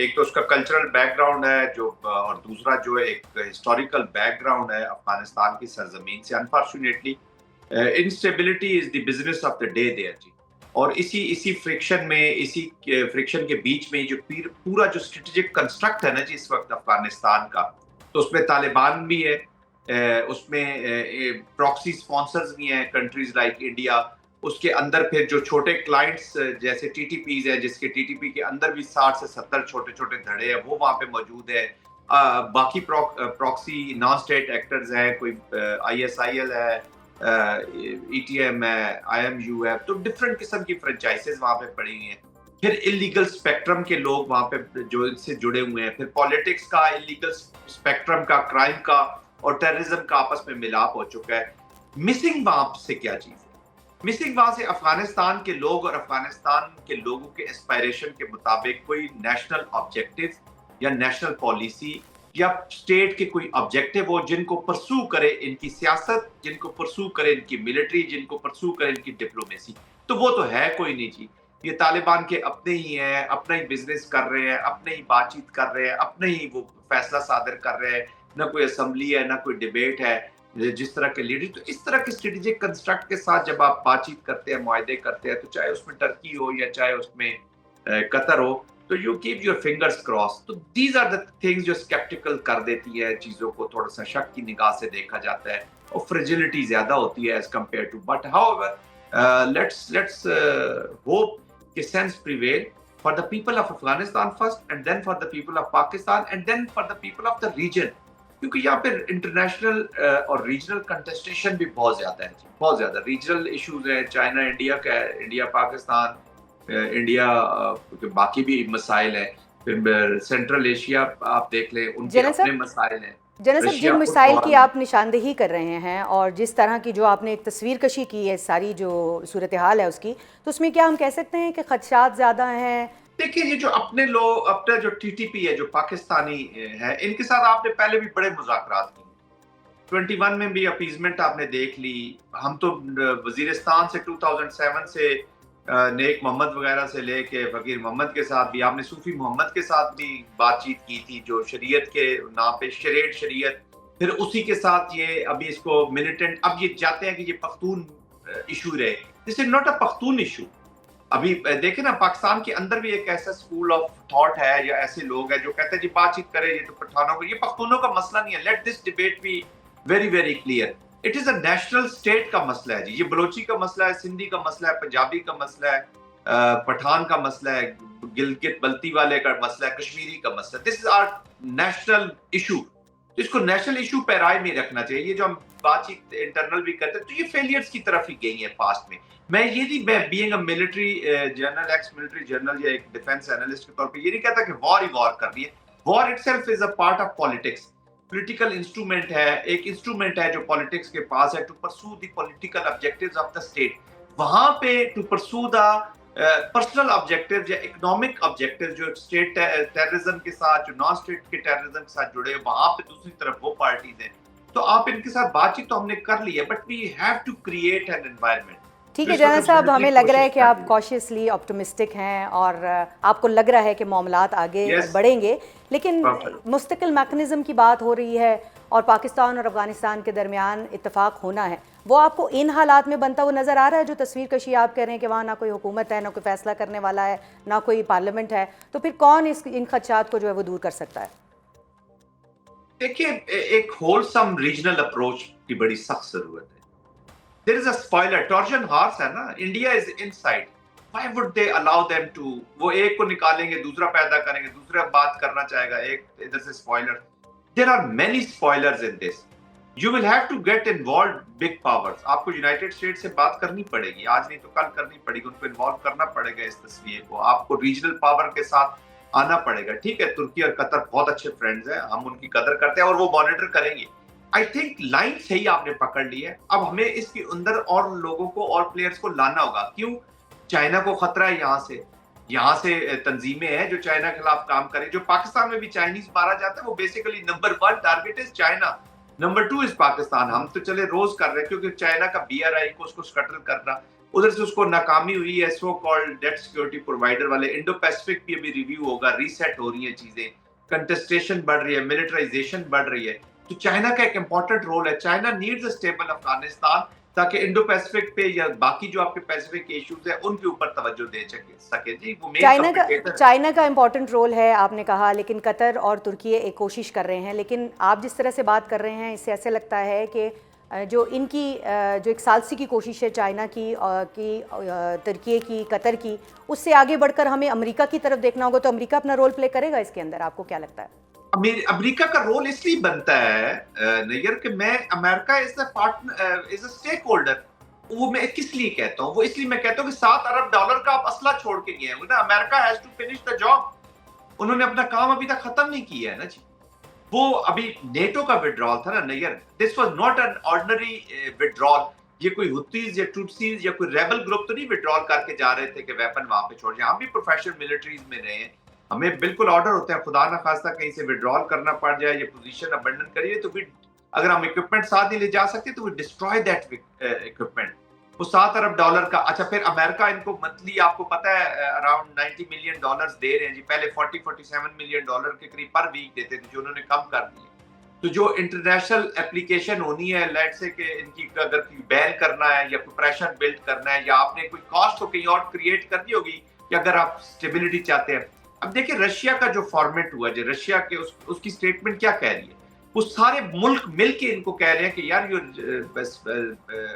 एक तो उसका कल्चरल बैकग्राउंड है जो, और दूसरा जो है एक हिस्टोरिकल बैकग्राउंड है अफगानिस्तान की सरजमीन से। Unfortunately instability is the business of the day there जी। और इसी फ्रिक्शन में, इसी फ्रिक्शन के बीच में जो पूरा जो स्ट्रेटेजिक कंस्ट्रक्ट है ना जी इस वक्त अफगानिस्तान का, तो उसमें तालिबान भी है, उसमें प्रॉक्सी स्पॉन्सर्स भी हैं, कंट्रीज लाइक इंडिया। उसके अंदर फिर जो छोटे क्लाइंट्स जैसे टीटीपीज है, जिसके टीटीपी के अंदर भी 60 से 70 छोटे छोटे धड़े हैं, वो वहाँ पे मौजूद है। बाकी प्रॉक्सी नॉन स्टेट एक्टर्स हैं, कोई ISIL है, ETM है, IMU है, तो डिफरेंट किस्म की फ्रेंचाइजेस वहाँ पे पड़ी हुई हैं। फिर इलीगल स्पेक्ट्रम के लोग वहाँ पे जो इससे जुड़े हुए हैं, फिर पॉलिटिक्स का, इलीगल स्पेक्ट्रम का, क्राइम का और टेररिज्म का आपस में मिलाप हो चुका है। मिसिंग वहाँ से क्या चीज़ है? मिसिंग वहाँ से अफगानिस्तान के लोग और अफगानिस्तान के लोगों के एस्पायरेशन के मुताबिक कोई नेशनल ऑब्जेक्टिव या नेशनल पॉलिसी या स्टेट के कोई ऑब्जेक्टिव हो जिनको परसू करे इनकी सियासत, जिनको परसू करे इनकी मिलिट्री, जिनको परसू करे इनकी डिप्लोमेसी। तो वो तो है कोई नहीं जी। ये तालिबान के अपने ही हैं, अपना ही बिजनेस कर रहे हैं, अपने ही बातचीत कर रहे हैं, अपने ही वो फैसला सादर कर रहे हैं। ना कोई असेंबली है, ना कोई डिबेट है। जिस तरह के लीडर, तो इस तरह के स्ट्रेटेजिक कंस्ट्रक्ट के साथ जब आप बातचीत करते हैं, मुआहदे करते हैं, तो चाहे उसमें टर्की हो या चाहे उसमें कतर हो, तो you keep your fingers cross. तो दीज आर द थिंग्स जो स्केप्टिकल कर देती है चीजों को, थोड़ा सा शक की निगाह से देखा जाता है और फ्रेजिलिटी ज्यादा होती है as compare to. But however let's hope कि sense prevail for the people of Afghanistan first, and then for the people of Pakistan, and then for the people of the region. क्योंकि यहाँ पे इंटरनेशनल और रीजनल कंटेस्टेशन भी बहुत ज्यादा है, बहुत ज्यादा रीजनल इश्यूज है। चाइना इंडिया का है, इंडिया पाकिस्तान, इंडिया के बाकी भी मसाइल है। फिर सेंट्रल एशिया आप देख लें, उनके अपने मसाइल हैं। जनरल साहब, जिन मिसाइल की आप निशानदेही कर रहे हैं और जिस तरह की जो आपने एक तस्वीर कशी की है सारी जो सूरत हाल है उसकी, तो उसमें क्या हम कह सकते हैं कि खदशात ज़्यादा हैं? देखिए, ये जो अपने लोग, अपना जो TTP है, जो पाकिस्तानी है, इनके साथ आपने पहले भी बड़े मुज़ाकरात किए। 21 में भी अपीजमेंट आपने देख ली। हम तो वजीरिस्तान से 2007 से नेक मोहम्मद वगैरह से लेके फकीर मोहम्मद के साथ भी, आपने सूफी मोहम्मद के साथ भी बातचीत की थी, जो शरीयत के नाम पे शरीयत। फिर उसी के साथ ये अभी इसको मिलिटेंट, अब ये चाहते हैं कि ये पख्तून इशू रहे। This is not a Pashtun issue. अभी देखे ना, पाकिस्तान के अंदर भी एक ऐसा स्कूल ऑफ थॉट है या ऐसे लोग हैं जो कहते हैं जी बातचीत करें, ये तो पठानों को, ये पख्तूनों का मसला नहीं है। Let this debate be very very clear. It is a national state का मसला है जी। ये बलोची का मसला है, सिंधी का मसला है, पंजाबी का मसला है, पठान का मसला है, गिलगित बल्ती वाले का मसला है, कश्मीरी का मसला है। This is our national issue. तो इसको नेशनल इशू पे राय में रखना चाहिए। ये जो हम बातचीत इंटरनल भी करते हैं, तो ये फेलियर्स की तरफ ही गई है पास्ट में। मैं ये नहीं, मैं being a military journal, ex military journal या एक डिफेंस एनालिस्ट के तौर पे ये नहीं कहता कि वॉर ही वॉर करनी है। War itself is a part of politics. Political instrument है, एक इंस्ट्रूमेंट है जो पॉलिटिक्स के पास है to pursue the political objectives of the state. वहां पे to pursue the personal objective या इकोनॉमिक ऑब्जेक्टिव जो स्टेट टेररिज्म के साथ, जो नॉन स्टेट के टेररिज्म के साथ जुड़े, वहां पे दूसरी तरफ वो पार्टीज हैं। तो आप इनके साथ बातचीत तो हमने कर ली है, but we have to create an environment. ठीक है जनरल साहब, हमें लग रहा है कि आप कॉशियसली ऑप्टिमिस्टिक हैं और आपको लग रहा है कि मामलात आगे बढ़ेंगे, लेकिन मुस्तकिल मैकेनिज्म की बात हो रही है और पाकिस्तान और अफगानिस्तान के दरमियान इत्तेफाक होना है, वो आपको इन हालात में बनता हुआ नज़र आ रहा है? जो तस्वीर कशी आप कह रहे हैं कि वहाँ ना कोई हुकूमत है, ना कोई फैसला करने वाला है, ना कोई पार्लियामेंट है, तो फिर कौन इन खदशात को जो है वो दूर कर सकता है? देखिए, एक होलसम रीजनल अप्रोच की बड़ी सख्त जरूरत है। There is a spoiler, Trojan horse है ना, India is inside. Why would they allow them to? वो एक को निकालेंगे, दूसरा पैदा करेंगे, दूसरा बात करना चाहेगा, एक इधर से spoiler. There are many spoilers in this. You will have to get involved big powers. आपको यूनाइटेड स्टेट से बात करनी पड़ेगी, आज नहीं तो कल करनी पड़ेगी, उनको इन्वॉल्व करना पड़ेगा इस तस्वीर को। आपको रीजनल पावर के साथ आना पड़ेगा। ठीक है, तुर्की और कतर बहुत अच्छे फ्रेंड्स हैं, हम उनकी कदर करते हैं और वो मॉनिटर करेंगे। आई थिंक लाइन सही आपने पकड़ ली है। अब हमें इसके अंदर और लोगों को और प्लेयर्स को लाना होगा। क्यों? चाइना को खतरा है यहाँ से तंजीमें हैं जो चाइना के खिलाफ काम करें। जो पाकिस्तान में भी चाइनीज मारा जाता है वो basically number 1 target is China, number 2 is Pakistan. हम तो चले रोज कर रहे हैं क्योंकि चाइना का BRI को उसको स्कटल करना, उधर से उसको नाकामी हुई है so called debt security provider वाले। इंडो पैसिफिक भी अभी रिव्यू होगा, रीसेट हो रही है चीजें, कंटेस्टेशन बढ़ रही है, मिलिटराइजेशन बढ़ रही है। तो चाइना का एक इंपॉर्टेंट रोल है। China needs a stable Afghanistan ताकि इंडो पैसिफिक पे या बाकी जो आपके पैसिफिक इश्यूज है उनके ऊपर तवज्जो दे सके जी। वो चाइना का इम्पोर्टेंट रोल है आपने कहा, लेकिन कतर और तुर्की एक कोशिश कर रहे हैं। लेकिन आप जिस तरह से बात कर रहे हैं इससे ऐसे लगता है कि जो इनकी जो एक सालसी की कोशिश है चाइना की तुर्की की, कतर की, उससे आगे बढ़कर हमें अमेरिका की तरफ देखना होगा। तो अमेरिका अपना रोल प्ले करेगा इसके अंदर, आपको क्या लगता है? अमेरिका का रोल इसलिए बनता है नैयर कि मैं America is a partner, is a stakeholder. वो मैं किस लिए कहता हूँ, वो इसलिए मैं कहता हूँ कि $7 अरब का आप असला छोड़ के गए हैं ना। America has to finish the job. उन्होंने अपना काम अभी तक खत्म नहीं किया है ना जी। वो अभी नेटो का विड्रॉल था ना Nayyar, this was not an ordinary withdrawal. ये कोई हुतीज या टुट्सीज या कोई रेबल ग्रुप तो नहीं विड्रॉल करके जा रहे थे कि वेपन वहां पे छोड़ जाए। हम भी प्रोफेशनल मिलिट्रीज में रहे हैं, हमें बिल्कुल ऑर्डर होते हैं, खुदा ना खास्ता कहीं से विड्रॉल करना पड़ जाए या पोजीशन अबंडन करिए तो अगर हम इक्विपमेंट साथ नहीं ले जा सकते तो वी डिस्ट्रॉय दैट इक्विपमेंट। वो $7 अरब का। अच्छा, फिर अमेरिका इनको मंथली आपको पता है अराउंड $90 मिलियन दे रहे हैं जी। पहले $47 मिलियन के करीब पर वीक देते थे, जो उन्होंने कम कर दिए। तो जो इंटरनेशनल एप्लीकेशन होनी है, लेट से कि इनकी अगर बैन करना है या कोई प्रेशर बिल्ड करना है या आपने कोई कॉस्ट तो कहीं और क्रिएट करनी होगी कि अगर आप स्टेबिलिटी चाहते हैं। अब देखिए रशिया का जो फॉर्मेट हुआ, जो रशिया के उसकी स्टेटमेंट क्या कह रही है, वो सारे मुल्क मिलके इनको कह रहे हैं कि यार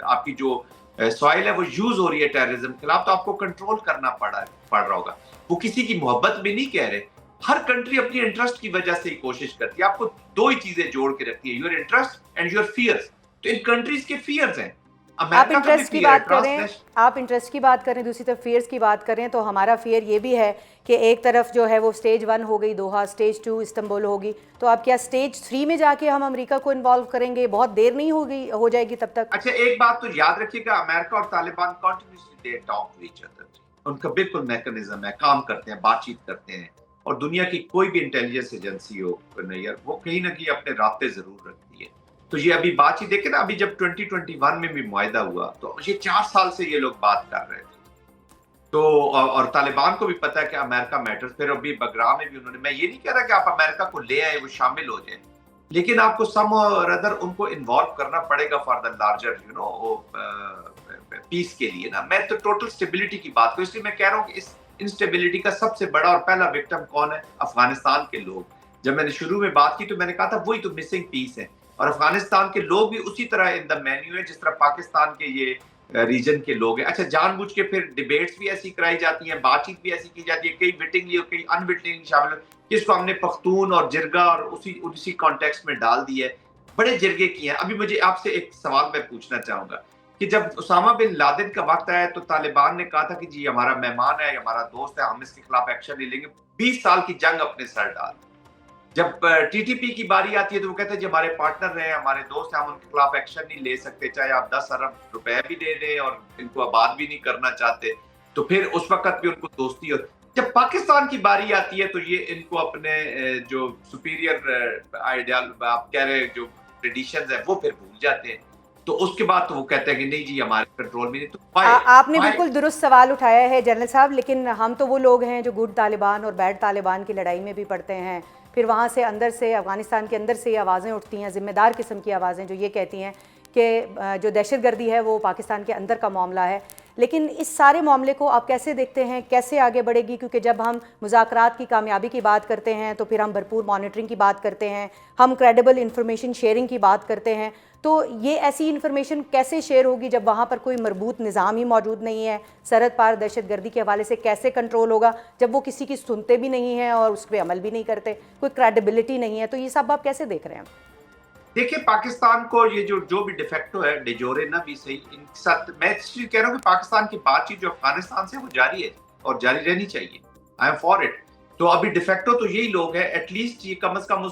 आपकी जो सॉइल है वो यूज हो रही है टेररिज्म के खिलाफ, तो आपको कंट्रोल करना पड़ रहा होगा। वो किसी की मोहब्बत भी नहीं कह रहे। हर कंट्री अपनी इंटरेस्ट की वजह से ही कोशिश करती है। आपको दो ही चीजें जोड़ के रखती है, your interest and your fears. तो इन कंट्रीज के फियर्स हैं। आप इंटरेस्ट की बात करें, दूसरी तरफ फियर्स की बात करें, तो हमारा फियर ये भी है कि एक तरफ जो है वो स्टेज 1 हो गई दोहा, स्टेज 2 इस्तांबुल होगी, तो आप क्या स्टेज 3 में जाके हम अमेरिका को इन्वॉल्व करेंगे? बहुत देर नहीं हो जाएगी तब तक? अच्छा, एक बात तो याद रखिएगा, अमेरिका और Taliban continuously they talk to each other. उनका बिल्कुल मैकेनिज्म है, काम करते हैं, बातचीत करते हैं। और दुनिया की कोई भी इंटेलिजेंस एजेंसी हो यार, वो कहीं ना कहीं अपने रास्ते जरूर रखती है। तो ये अभी बातचीत देखे ना, अभी जब 2021 में भी मुआहिदा हुआ तो ये 4 साल से ये लोग बात कर रहे थे। तो और तालिबान को भी पता है कि अमेरिका मैटर्स। फिर अभी बगरा में भी उन्होंने, मैं ये नहीं कह रहा कि आप अमेरिका को ले आए वो शामिल हो जाए, लेकिन आपको सम और अदर उनको इन्वॉल्व करना पड़ेगा फॉर द लार्जर पीस के लिए ना। मैं तो टोटल स्टेबिलिटी की बात करूँ, इसलिए मैं कह रहा हूँ कि इस इंस्टेबिलिटी का सबसे बड़ा और पहला विक्टिम कौन है? अफगानिस्तान के लोग। जब मैंने शुरू में बात की तो मैंने कहा था वही तो मिसिंग पीस है। और अफगानिस्तान के लोग भी उसी तरह इन द मेन्यू है जिस तरह पाकिस्तान के ये रीजन के लोग हैं। अच्छा, जानबूझ के फिर डिबेट्स भी ऐसी कराई जाती हैं, बातचीत भी ऐसी की जाती है, कई विटिंगली और कई अनविटिंगली शामिल, जिसको हमने पख्तून और जिरगा और उसी कॉन्टेक्स्ट में डाल दिया है। बड़े जिरगे किए हैं। अभी मुझे आपसे एक सवाल मैं पूछना चाहूंगा कि जब उसामा बिन लादेन का वक्त आया तो तालिबान ने कहा था कि जी हमारा मेहमान है, हमारा दोस्त है, हम इसके खिलाफ एक्शन नहीं लेंगे। 20 साल की जंग अपने सर डाल। जब टीटीपी की बारी आती है तो वो कहते हैं जी हमारे पार्टनर हैं, हमारे दोस्त हैं, हम उनके खिलाफ एक्शन नहीं ले सकते, चाहे आप 10 अरब रुपए भी दे दें और इनको आबाद भी नहीं करना चाहते। तो फिर उस वक्त भी उनको दोस्ती हो। जब पाकिस्तान की बारी आती है तो ये इनको अपने जो सुपीरियर आइडियल आप कह रहे जो ट्रेडिशंस है वो फिर भूल जाते हैं। तो उसके बाद तो वो कहते हैं कि नहीं जी हमारे कंट्रोल में नहीं। तो आपने बिल्कुल दुरुस्त सवाल उठाया है जनरल साहब, लेकिन हम तो वो लोग हैं जो गुड तालिबान और बैड तालिबान की लड़ाई में भी पड़ते हैं। फिर वहाँ से अंदर से, अफ़गानिस्तान के अंदर से आवाज़ें उठती हैं, ज़िम्मेदार किस्म की आवाज़ें, जो ये कहती हैं कि जो दहशतगर्दी है वो पाकिस्तान के अंदर का मामला है। लेकिन इस सारे मामले को आप कैसे देखते हैं, कैसे आगे बढ़ेगी? क्योंकि जब हम मुज़ाकरात की कामयाबी की बात करते हैं तो फिर हम भरपूर मॉनिटरिंग की बात करते हैं, हम क्रेडिबल इंफॉर्मेशन शेयरिंग की बात करते हैं। तो ये ऐसी इन्फॉर्मेशन कैसे शेयर होगी जब वहाँ पर कोई मरबूत निज़ाम ही मौजूद नहीं है? सरहद पार दहशतगर्दी के हवाले से कैसे कंट्रोल होगा जब वो किसी की सुनते भी नहीं हैं और उस पर अमल भी नहीं करते, कोई क्रेडिबिलिटी नहीं है? तो ये सब आप कैसे देख रहे हैं? देखिए, पाकिस्तान को ये जो भी डिफेक्टो है, डिजोरे ना भी सही, इनके साथ मैं इसलिए कह रहा हूँ कि पाकिस्तान की बातचीत जो अफगानिस्तान से वो जारी है और जारी रहनी चाहिए। I am for it. तो अभी डिफेक्टो तो यही लोग हैं, एटलीस्ट ये कम से कम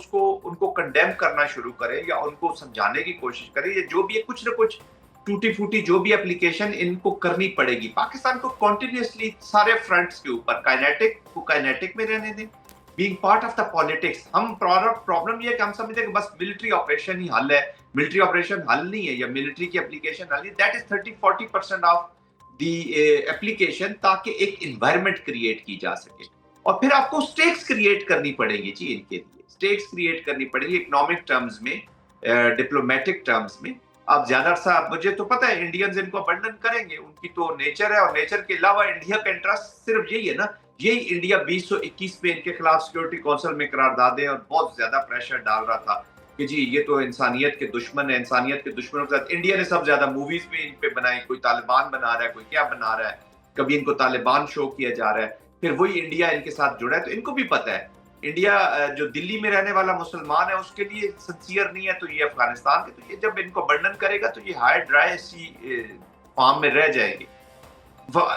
उनको कंडेम करना शुरू करे या उनको समझाने की कोशिश करे, या जो भी है कुछ ना कुछ टूटी फूटी जो भी एप्लीकेशन इनको करनी पड़ेगी। पाकिस्तान को कॉन्टिन्यूसली सारे फ्रंट्स के ऊपर काइनेटिक में रहने दें, being part of the politics. हम प्रॉब्लम ये है कि हम समझते हैं कि बस मिलिट्री ऑपरेशन ही हल है, मिलिट्री ऑपरेशन हल नहीं है, या मिलिट्री की एप्लीकेशन हल नहीं, that is 30-40% of the application, ताकि एक इन्वायरमेंट क्रिएट की जा सके। और फिर आपको स्टेक्स क्रिएट करनी पड़ेगी जी, इनके लिए स्टेक्स क्रिएट करनी पड़ेगी इकोनॉमिक टर्म्स में, डिप्लोमेटिक टर्म्स में। आप ज्यादा सा, मुझे तो पता है इंडियंस इनको अबंडन करेंगे, उनकी तो नेचर है, और नेचर के अलावा इंडिया का इंटरेस्ट सिर्फ यही है ना, यही इंडिया 2021 में इनके खिलाफ सिक्योरिटी काउंसिल में करारदादें और बहुत ज्यादा प्रेशर डाल रहा था कि जी ये तो इंसानियत के दुश्मन है, इंसानियत के दुश्मनों के साथ। इंडिया ने सब ज्यादा मूवीज भी इन पे बनाई, कोई तालिबान बना रहा है, कोई क्या बना रहा है, कभी इनको तालिबान शो किया जा रहा है, फिर वही इंडिया इनके साथ जुड़ा है। तो इनको भी पता है इंडिया जो दिल्ली में रहने वाला मुसलमान है उसके लिए सिंसियर नहीं है, तो ये अफगानिस्तान के, तो ये जब इनको बर्डन करेगा तो ये हाई ड्राई सी फार्म में रह जाएंगे।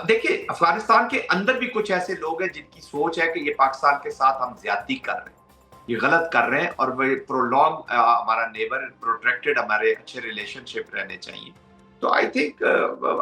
देखिए अफगानिस्तान के अंदर भी कुछ ऐसे लोग हैं जिनकी सोच है कि ये पाकिस्तान के साथ हम ज्यादती कर रहे हैं, ये गलत कर रहे हैं, और वो प्रोलॉन्ग हमारा नेबर प्रोटेक्टेड, हमारे अच्छे रिलेशनशिप रहने चाहिए। तो आई थिंक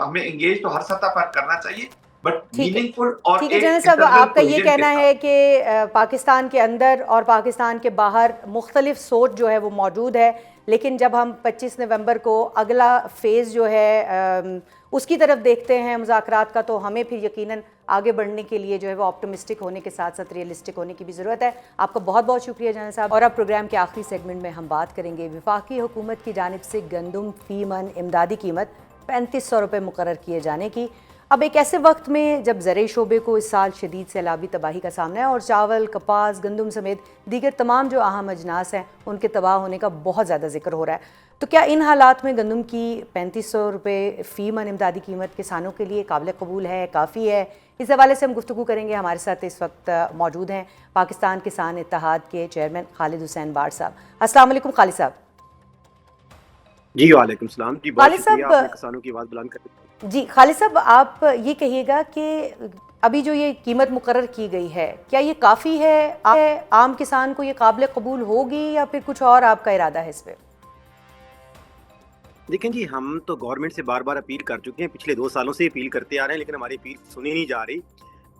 हमें एंगेज तो हर सतह पर करना चाहिए, बट मीनिंगफुल। और ठीक है जनरल साहब, आपका ये कहना है कि पाकिस्तान के अंदर और पाकिस्तान के बाहर मुख्तलिफ सोच जो है वो मौजूद है, लेकिन जब हम 25 नवंबर को अगला फेज़ जो है उसकी तरफ देखते हैं मुज़ाकरात का, तो हमें फिर यकीनन आगे बढ़ने के लिए जो है वो ऑप्टिमिस्टिक होने के साथ साथ रियलिस्टिक होने की भी ज़रूरत है। आपका बहुत बहुत शुक्रिया जनरल साहब। और अब प्रोग्राम के आखिरी सेगमेंट में हम बात करेंगे वफाकी हुकूमत की जानिब से गंदम फी मन इमदादी कीमत 3500 रुपये मुकर्रर किए जाने की। अब एक ऐसे वक्त में जब ज़राई शोबे को इस साल शदीद सैलाबी तबाही का सामना है और चावल, कपास, गंदम समेत दीगर तमाम जो अहम अजनास हैं उनके तबाह होने का बहुत ज़्यादा जिक्र हो रहा है, तो क्या इन हालात में गंदम की 3500 रुपये फ़ी मन इमदादी कीमत किसानों के लिए काबिल कबूल है, काफ़ी है? इस हवाले से हम गुफ्तगू करेंगे। हमारे साथ इस वक्त मौजूद हैं पाकिस्तान किसान इत्तेहाद के चेयरमैन खालिद हुसैन बार साहब। अस्सलाम वालेकुम खालिद साहब। जी वालेकुम सलाम जी, बहुत शुक्रिया आपने किसानों की आवाज़ बुलंद कर दी। जी खालिद साहब, आप ये कहिएगा कि अभी जो ये कीमत मुकर्रर की गई है क्या ये काफ़ी है, आम किसान को ये काबिल कबूल होगी, या फिर कुछ और आपका इरादा है इस पर? देखें जी, हम तो गवर्नमेंट से बार बार अपील कर चुके हैं, पिछले 2 सालों से अपील करते आ रहे हैं, लेकिन हमारी अपील सुनी नहीं जा रही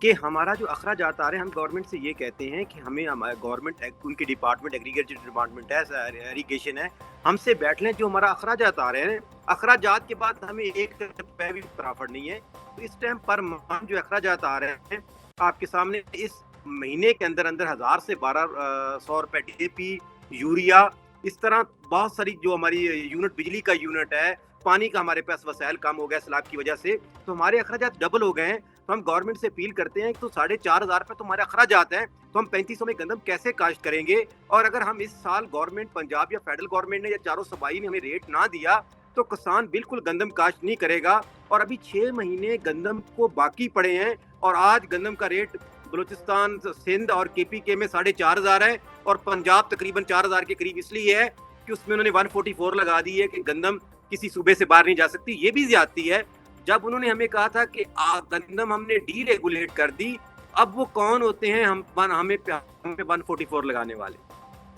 कि हमारा जो अखराजात आ रहे हैं, हम गवर्नमेंट से ये कहते हैं कि हमें हमारा गवर्नमेंट उनकी डिपार्टमेंट एग्रीकल्चर डिपार्टमेंट है, इरीगेशन है, हमसे बैठ लें, जो हमारा अखराजात आ रहे हैं, अखराजात के बाद हमें 1 रुपये भी प्रॉफिट नहीं है। तो इस टाइम पर हम जो अखराजात आ रहे हैं आपके सामने, इस महीने के अंदर अंदर 1000 से 1200 रुपये DAP, यूरिया, इस तरह बहुत सारी जो हमारी यूनिट, बिजली का यूनिट है, पानी का हमारे पास वसाइल कम हो गया सैलाब की वजह से, तो हमारे अखराजात डबल हो गए हैं। तो हम गवर्नमेंट से अपील करते हैं कि तो 4500 रुपये तो हमारे अखराजात हैं, तो हम 3500 में गंदम कैसे काश्त करेंगे? और अगर हम इस साल गवर्नमेंट पंजाब या फेडरल गवर्नमेंट ने या चारों सूबाई ने हमें रेट ना दिया तो किसान बिल्कुल गंदम काश्त नहीं करेगा। और अभी 6 महीने गंदम को बाकी पड़े हैं, और आज गंदम का रेट बलूचिस्तान, सिंध और KPK में 4500 है, और पंजाब तकरीबन 4000 के करीब इसलिए है कि उसमें उन्होंने 144 लगा दी है कि गंदम किसी सूबे से बाहर नहीं जा सकती। ये भी ज्यादती है। जब उन्होंने हमें कहा था कि गंदम हमने डीरेगुलेट कर दी, अब वो कौन होते हैं हमें 144 लगाने वाले?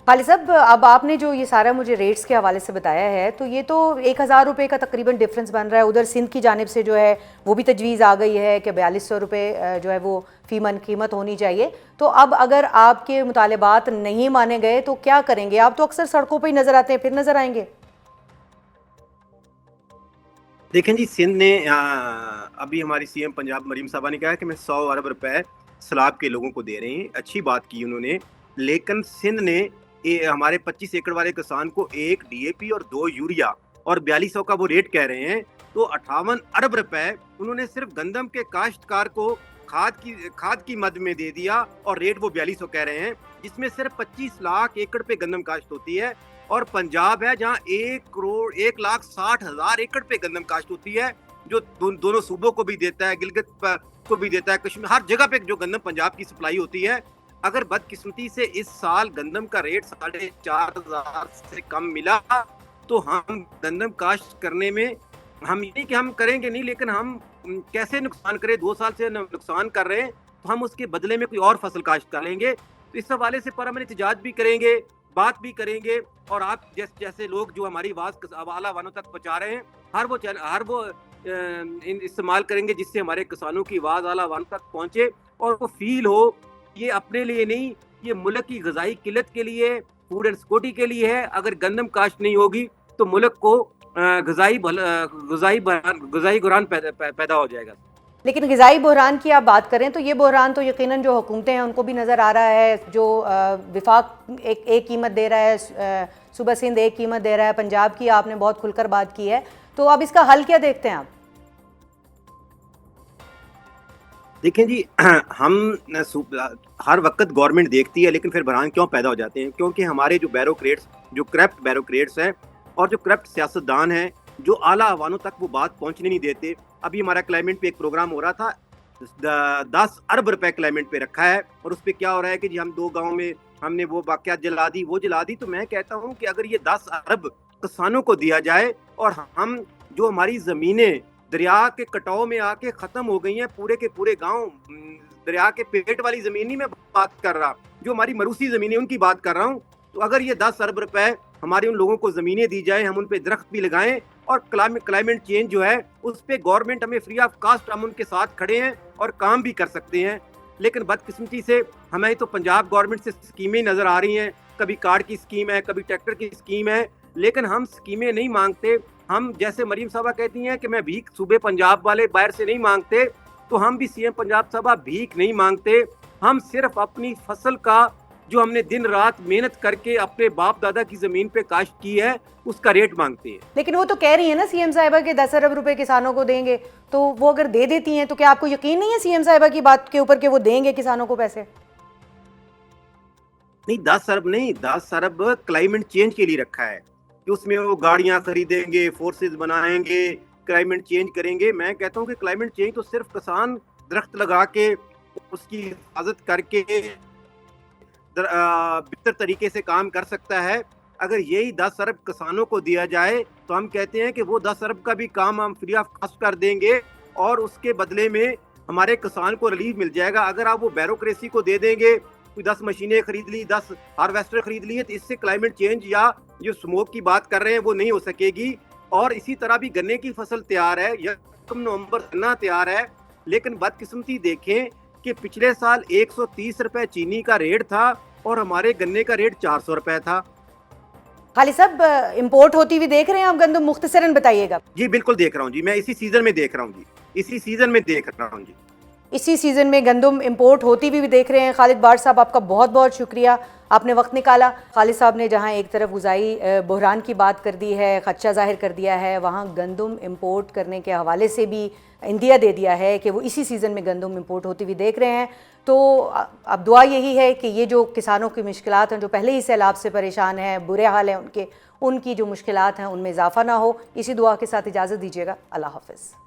खालिद साहब, अब आपने जो ये सारा मुझे रेट्स के हवाले से बताया है, तो ये तो 1000 रुपये का तकरीबन डिफरेंस बन रहा है। उधर सिंध की जानिब से जो है वो भी तजवीज़ आ गई है कि 4200 रुपये जो है वो फ़ी मन कीमत होनी चाहिए। तो अब अगर आपके मुतालिबात नहीं माने गए तो क्या करेंगे? आप तो अक्सर सड़कों पर ही नज़र आते हैं, फिर नज़र आएंगे? देखें जी, सिंध ने अभी हमारी CM पंजाब मरीम साहबा ने कहा कि मैं 100 अरब रुपए सैलाब के लोगों को दे रहे हैं। अच्छी बात की उन्होंने, लेकिन सिंध ने हमारे 25 एकड़ वाले किसान को 1 DAP और 2 यूरिया और 4200 का वो रेट कह रहे हैं। तो 58 अरब रुपए उन्होंने सिर्फ गंदम के काश्तकार को खाद की मद में दे दिया, और रेट वो 4200 कह रहे हैं, जिसमें सिर्फ 25 लाख एकड़ पे गंदम काश्त होती है। और पंजाब है जहाँ 1,60,000 एकड़ पे गंदम काश्त होती है, जो दोनों सूबों को भी देता है, गिलगित को भी देता है, कश्मीर, हर जगह पे जो गंदम पंजाब की सप्लाई होती है। अगर बदकिस्मती से इस साल गंदम का रेट 4500 से कम मिला तो हम गंदम काश्त करने में, हम ये नहीं कि हम करेंगे नहीं, लेकिन हम कैसे नुकसान करें? 2 साल से नुकसान कर रहे हैं, तो हम उसके बदले में कोई और फसल काश्त कर लेंगे। तो इस हवाले से पर हम एहतजाज भी करेंगे, बात भी करेंगे और आप जैसे लोग जो हमारी आवाज़ आला वालों तक पहुंचा रहे हैं, हर वो इस्तेमाल करेंगे जिससे हमारे किसानों की आवाज़ आला वालों तक पहुंचे और वो फील हो ये अपने लिए नहीं, ये मुल्क की ग़िज़ाई किल्लत के लिए, फूड एंड सिक्योरिटी के लिए है। अगर गंदम काश्त नहीं होगी तो मुल्क को ग़िज़ाई बुहरान पैदा हो जाएगा। लेकिन ग़िज़ाई बहरान की आप बात करें तो ये बहरान तो यकीनन जो हुकूमतें हैं उनको भी नज़र आ रहा है। जो विफाक एक कीमत दे रहा है, सूबा सिंध एक कीमत दे रहा है, पंजाब की आपने बहुत खुलकर बात की है, तो अब इसका हल क्या देखते हैं आप? देखें जी, हम हर वक्त गवर्नमेंट देखती है लेकिन फिर बहरान क्यों पैदा हो जाते हैं? क्योंकि हमारे जो बैरोक्रेट्स, जो करप्ट बैरोक्रेट्स हैं और जो करप्ट सियासतदान हैं, जो आला अवानों तक वो बात पहुंचने नहीं देते। अभी हमारा क्लाइमेट पे एक प्रोग्राम हो रहा था, 10 अरब रुपए क्लाइमेट पे रखा है और उस पर क्या हो रहा है कि जी हम 2 गाँव में हमने वो वाक़यात जला दी। तो मैं कहता हूँ कि अगर ये 10 अरब किसानों को दिया जाए और हम जो हमारी ज़मीनें दरिया के कटाव में आके ख़त्म हो गई हैं, पूरे के पूरे गांव, दरिया के पेट वाली ज़मीन नहीं मैं बात कर रहा, जो हमारी मरूसी ज़मीनें उनकी बात कर रहा हूँ। तो अगर ये 10 अरब रुपए हमारे उन लोगों को ज़मीनें दी जाए, हम उन पे दरख्त भी लगाएं और क्लाइमेट चेंज जो है उस पे गवर्नमेंट हमें फ्री ऑफ कास्ट, हम उनके साथ खड़े हैं और काम भी कर सकते हैं। लेकिन बदकिस्मती से हमें तो पंजाब गवर्नमेंट से स्कीमें नज़र आ रही हैं, कभी कार्ड की स्कीम है, कभी ट्रैक्टर की स्कीम है, लेकिन हम स्कीमें नहीं मांगते। हम जैसे मरीम साहबा कहती हैं कि मैं भीख सूबे पंजाब वाले बाहर से नहीं मांगते, तो हम भी सीएम पंजाब साहबा भीख नहीं मांगते। हम सिर्फ अपनी फसल का जो हमने दिन रात मेहनत करके अपने बाप दादा की जमीन पे काश्त की है उसका रेट मांगते हैं। लेकिन वो तो कह रही है ना सीएम साहिबा के 10 अरब रुपए किसानों को देंगे, तो वो अगर दे देती हैं तो क्या आपको यकीन नहीं है सीएम साहिबा की बात के ऊपर कि वो देंगे किसानों को पैसे? नहीं, 10 अरब नहीं, 10 अरब क्लाइमेट चेंज के लिए रखा है कि उसमें वो गाड़ियां खरीदेंगे, फोर्सेस बनाएंगे, क्लाइमेट चेंज करेंगे। मैं कहता हूँ कि क्लाइमेट चेंज तो सिर्फ किसान दरख्त लगा के उसकी हिफाजत करके बेहतर तरीके से काम कर सकता है। अगर यही 10 अरब किसानों को दिया जाए तो हम कहते हैं कि वो 10 अरब का भी काम हम फ्री ऑफ कॉस्ट कर देंगे और उसके बदले में हमारे किसान को रिलीफ मिल जाएगा। अगर आप वो ब्यूरोक्रेसी को दे देंगे, कोई 10 मशीनें खरीद ली, 10 हार्वेस्टर खरीद लिए, तो इससे क्लाइमेट चेंज या जो स्मोक की बात कर रहे हैं वो नहीं हो सकेगी। और इसी तरह भी गन्ने की फसल तैयार है, 1 नवंबर गन्ना तैयार है, लेकिन बदकिस्मती देखें कि पिछले साल 130 रुपए चीनी का रेट था और हमारे गन्ने का रेट 400 रुपए था। खाली सब इंपोर्ट होती हुई देख रहे हैं आप गंदम? मुख्तसरन बताइएगा। जी बिल्कुल देख रहा हूँ जी, मैं इसी सीजन में देख रहा हूँ जी, इसी सीजन में देख रहा हूँ जी। इसी सीज़न में गंदम इंपोर्ट होती हुई भी देख रहे हैं। खालिद बार साहब, आपका बहुत बहुत शुक्रिया, आपने वक्त निकाला। खालिद साहब ने जहां एक तरफ ग़िज़ाई बहरान की बात कर दी है, खदशा ज़ाहिर कर दिया है, वहां गंदम इंपोर्ट करने के हवाले से भी इंदिया दे दिया है कि वो इसी सीज़न में गंदम इंपोर्ट होती हुई देख रहे हैं। तो अब दुआ यही है कि ये जो किसानों की मुश्किलात हैं, जो पहले ही सैलाब से परेशान हैं, बुरे हाल हैं उनकी जो मुश्किलात हैं उनमें इजाफा ना हो। इसी दुआ के साथ इजाज़त दीजिएगा। अल्लाह हाफ़िज़।